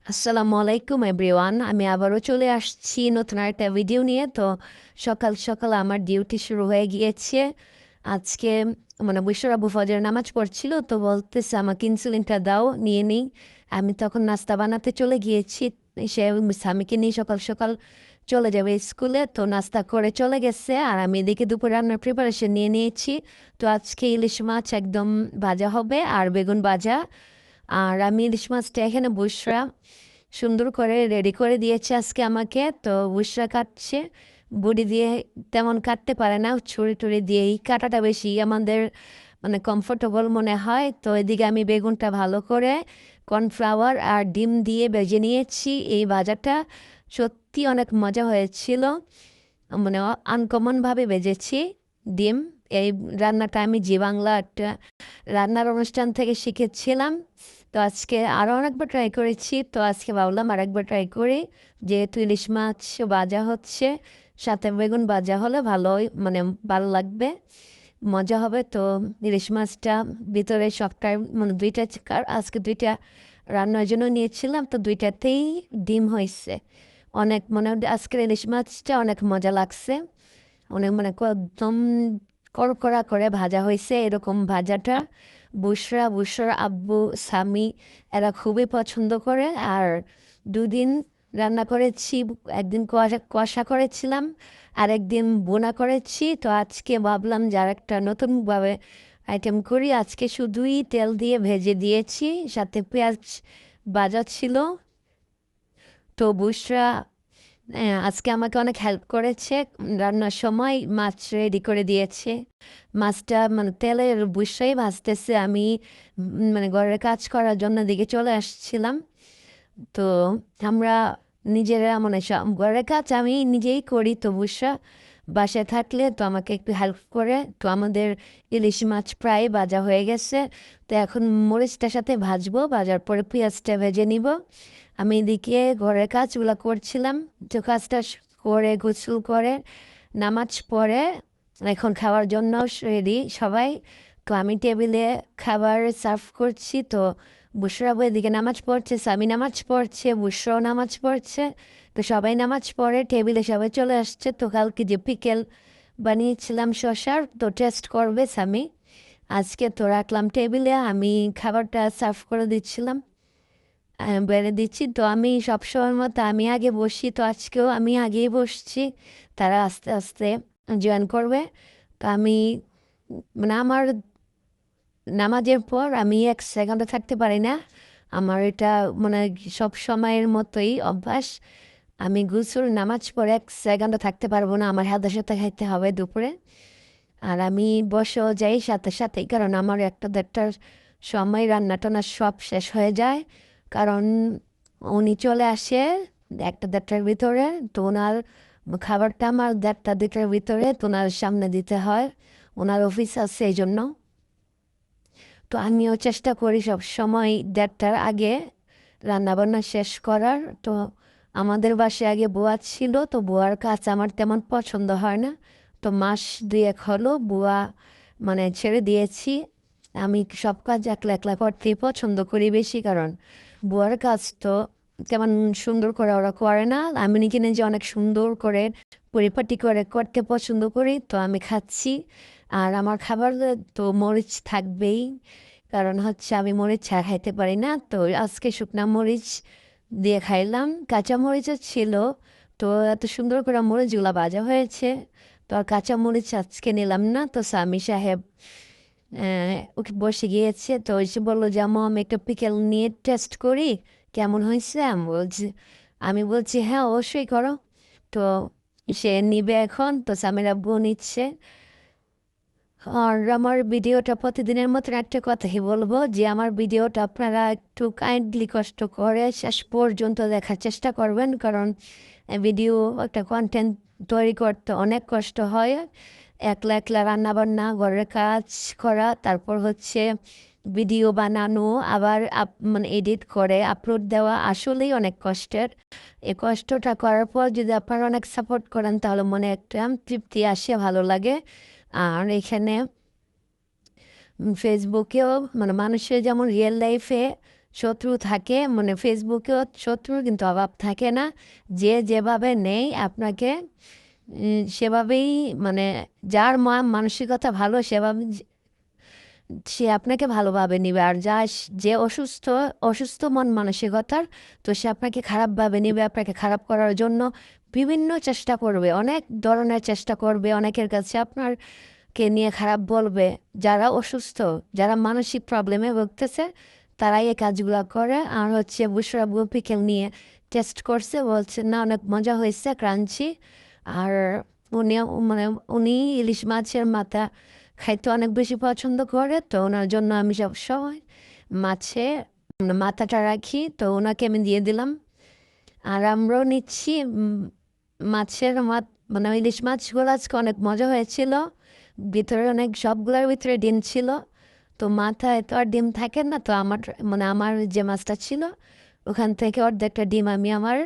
আসসালামু আলাইকুম এভরিওয়ান। আমি আবারও চলে আসছি নতুন একটা ভিডিও নিয়ে। তো সকাল সকাল আমার ডিউটি শুরু হয়ে গিয়েছে। আজকে বিশ্ব আবু ফজর নামাজ পড়ছিল, তো বলতেছে আমাকে ইনসুলিনটা দাও, নিয়ে নিই। আমি তখন নাস্তা বানাতে চলে গিয়েছি। সে স্বামীকে নিয়ে সকাল সকাল চলে যাবে স্কুলে, তো নাস্তা করে চলে গেছে। আর আমি এদিকে দুপুর রান্নার প্রিপারেশন নিয়ে নিয়েছি। তো আজকে ইলিশ মাছ একদম ভাজা হবে আর বেগুন ভাজা। আর আমি ইলিশ মাছটা এখানে বসরা সুন্দর করে রেডি করে দিয়েছে আজকে আমাকে। তো বসরা কাটছে, বড়ি দিয়ে তেমন কাটতে পারে না, ছুরি টুরি দিয়েই কাটাটা বেশি আমাদের কমফোর্টেবল মনে হয়। তো এদিকে আমি বেগুনটা ভালো করে কর্নফ্লাওয়ার আর ডিম দিয়ে ভেজে নিয়েছি। এই ভাজাটা সত্যি অনেক মজা হয়েছিল, আনকমনভাবে ভেজেছি ডিম। এই রান্নাটা আমি জি বাংলা একটা রান্নার অনুষ্ঠান থেকে শিখেছিলাম। তো আজকে আরও অনেকবার ট্রাই করেছি, তো আজকে ভাবলাম আরেকবার ট্রাই করি। যেহেতু ইলিশ মাছ ভাজা হচ্ছে, সাথে বেগুন ভাজা হলে ভালোই ভালো লাগবে, মজা হবে। তো ইলিশ মাছটা ভিতরে সবটাই দুইটা আজকে দুইটা রান্নার জন্য নিয়েছিলাম, তো দুইটাতেই ডিম হয়েছে। অনেক আজকের ইলিশ মাছটা অনেক মজা লাগছে। অনেক একদম কড়কড়া করে ভাজা হয়েছে। এরকম ভাজাটা বুসরার আব্বু, স্বামী এরা খুবই পছন্দ করে। আর দুদিন রান্না করেছি, একদিন কষা কষা করেছিলাম আর একদিন বোনা করেছি। তো আজকে ভাবলাম যে একটা নতুনভাবে আইটেম করি। আজকে শুধুই তেল দিয়ে ভেজে দিয়েছি, সাথে পেঁয়াজ ভাজা ছিল। তো বুসরা আজকে আমাকে অনেক হেল্প করেছে, রান্নার সময় মাছ রেডি করে দিয়েছে। মাছটা তেলের বুসরাই ভাজতেছে, আমি ঘরের কাজ করার জন্য দিকে চলে আসছিলাম। তো আমরা নিজেরা ঘরের কাজ আমি নিজেই করি, তো বুসরা বাসায় থাকলে তো আমাকে একটু হেল্প করে। তো আমাদের ইলিশ মাছ প্রায় ভাজা হয়ে গেছে। তো এখন মরিচটার সাথে ভাজবো, ভাজার পরে পেঁয়াজটা ভেজে নিব। আমি এদিকে ঘরের কাজগুলো করছিলাম। তো কাজটা করে গোসল করে নামাজ পড়ে এখন খাওয়ার জন্য রেডি সবাই। তো আমি টেবিলে খাবার সার্ভ করছি। তো বুসরাবু এদিকে নামাজ পড়ছে, স্বামী নামাজ পড়ছে, বুসরাও নামাজ পড়ছে। তো সবাই নামাজ পড়ে টেবিলে সবাই চলে আসছে। তো কালকে যে পিকেল বানিয়েছিলাম শসার, তো টেস্ট করবে স্বামী। আজকে তো রাখলাম টেবিলে, আমি খাবারটা সার্ভ করে দিচ্ছিলাম, বেড়ে দিচ্ছি। তো আমি সবসময় মতো আমি আগে বসি, তো আজকেও আমি আগেই বসছি। তারা আস্তে আস্তে জয়েন করবে। তো আমি আমার নামাজের পর আমি 1 সেকেন্ডও থাকতে পারি না। আমার এটা সব সময়ের মতোই অভ্যাস। আমি গোসল নামাজ পড়ে 1 সেকেন্ডও থাকতে পারবো না, আমার হাতের সাথে খাইতে হবে দুপুরে। আর আমি বসেও যাই সাথে সাথেই, কারণ আমার 1টা 1:30টার সময় রান্না টান্না সব শেষ হয়ে যায়। কারণ উনি চলে আসে 1টা 1:30টার ভিতরে। তো ওনার খাবারটা আমার 1:30 2টার ভিতরে তো ওনার সামনে দিতে হয়, ওনার অফিস আছে এই জন্য। তো আমিও চেষ্টা করি সব সময় 1:30টার আগে রান্নাবান্না শেষ করার। তো আমাদের বাসায় আগে বুয়া ছিল, তো বুয়ার কাজ আমার তেমন পছন্দ হয় না। তো মাস 2 হলো বুয়া ছেড়ে দিয়েছি। আমি সব কাজ একলা একলা করতেই পছন্দ করি বেশি, কারণ বুয়ার কাজ তো তেমন সুন্দর করে ওরা করে না। আমি নিজে নিজে অনেক সুন্দর করে পরিপাটি করে করতে পছন্দ করি। তো আমি খাচ্ছি, আর আমার খাবার তো মরিচ থাকবেই, কারণ আমি মরিচ ছাড়া খাইতে পারি না। তো আজকে শুকনা মরিচ দিয়ে খাইলাম, কাঁচা মরিচও ছিল। তো এত সুন্দর করে মরিচগুলা ভাজা হয়েছে, তো আর কাঁচা মরিচ আজকে নিলাম না। তো স্বামী সাহেব ওকে বসে গিয়েছে, তো এসে বললো যে আম্মু আমি একটা পিকেল নিয়ে টেস্ট করি, কেমন হয়েছে। আমি বলছি হ্যাঁ অবশ্যই করো। তো সে নিবে এখন, তো স্বামীর আব্বু নিচ্ছে। আর আমার ভিডিওটা প্রতিদিনের মতন একটা কথাই বলবো, যে আমার ভিডিওটা আপনারা একটু কাইন্ডলি কষ্ট করে শেষ পর্যন্ত দেখার চেষ্টা করবেন, কারণ ভিডিও একটা কন্টেন্ট তৈরি করতে অনেক কষ্ট হয়। একলা একলা রান্নাবান্না, ঘরের কাজ করা, তারপর ভিডিও বানানো, আবার এডিট করে আপলোড দেওয়া আসলেই অনেক কষ্টের। এই কষ্টটা করার পর যদি আপনারা অনেক সাপোর্ট করেন, তাহলে মনে একটা তৃপ্তি আসে, ভালো লাগে। আর এখানে ফেসবুকেও মানুষের যেমন রিয়েল লাইফে শত্রু থাকে, মানে ফেসবুকেও শত্রুর কিন্তু অভাব থাকে না। যে যেভাবে নেয় আপনাকে সেভাবেই, মানে যার মানসিকতা ভালো সেভাবে সে আপনাকে ভালোভাবে নিবে। আর যে অসুস্থ মন মানসিকতার, তো সে আপনাকে খারাপভাবে নিবে, আপনাকে খারাপ করার জন্য বিভিন্ন চেষ্টা করবে, অনেক ধরনের চেষ্টা করবে, অনেকের কাছে আপনারকে নিয়ে খারাপ বলবে। যারা অসুস্থ, যারা মানসিক প্রবলেমে ভুগতেছে, তারাই এই কাজগুলো করে। আর হচ্ছে বুশরা পিকেল নিয়ে টেস্ট করছে, বলছে না অনেক মজা হয়েছে, ক্রাঞ্চি। আর উনি মানে উনি ইলিশ মাছের মাথা খাইতে অনেক বেশি পছন্দ করে, তো ওনার জন্য আমি সব সময় মাথাটা রাখি, তো ওনাকে আমি দিয়ে দিলাম। আর আমরাও নিচ্ছি মাছের মানে ইলিশ মাছগুলো আজকে অনেক মজা হয়েছিল। ভিতরে অনেক, সবগুলোর ভিতরে ডিম ছিল, তো মাথায় তো আর ডিম থাকে না, তো আমার যে মাছটা ছিল ওখান থেকে অর্ধেকটা ডিম আমি আমার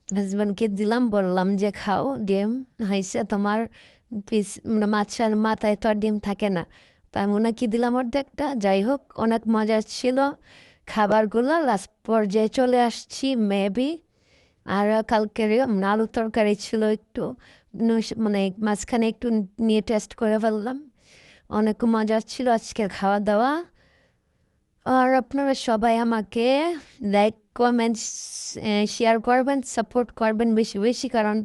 হাজব্যান্ডকে দিলাম, বললাম যে খাও, ডিম হয়েছে তোমার পিস, মানে মাছের মাথায় তো আর ডিম থাকে না, তো আমি ওনাকে দিলাম অর্ধেকটা। যাই হোক, অনেক মজা ছিল খাবারগুলো। লাস্ট পর্যায়ে চলে আসছি মেবি। আর কালকের আলু তরকারি ছিল একটু, মানে মাঝখানে একটু নিয়ে টেস্ট করে ফেললাম। অনেক মজা ছিল আজকের খাওয়া দাওয়া। আর আপনারা সবাই আমাকে লাইক, কমেন্টস, শেয়ার করবেন, সাপোর্ট করবেন বেশি বেশি, কারণ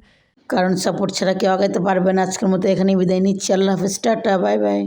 সাপোর্ট ছাড়া কেউ আগাইতে পারবে না। আজকের মতো এখানেই বিদায় নিচ্ছি। আল্লাহ হাফেজ, টাটা, বাই বাই।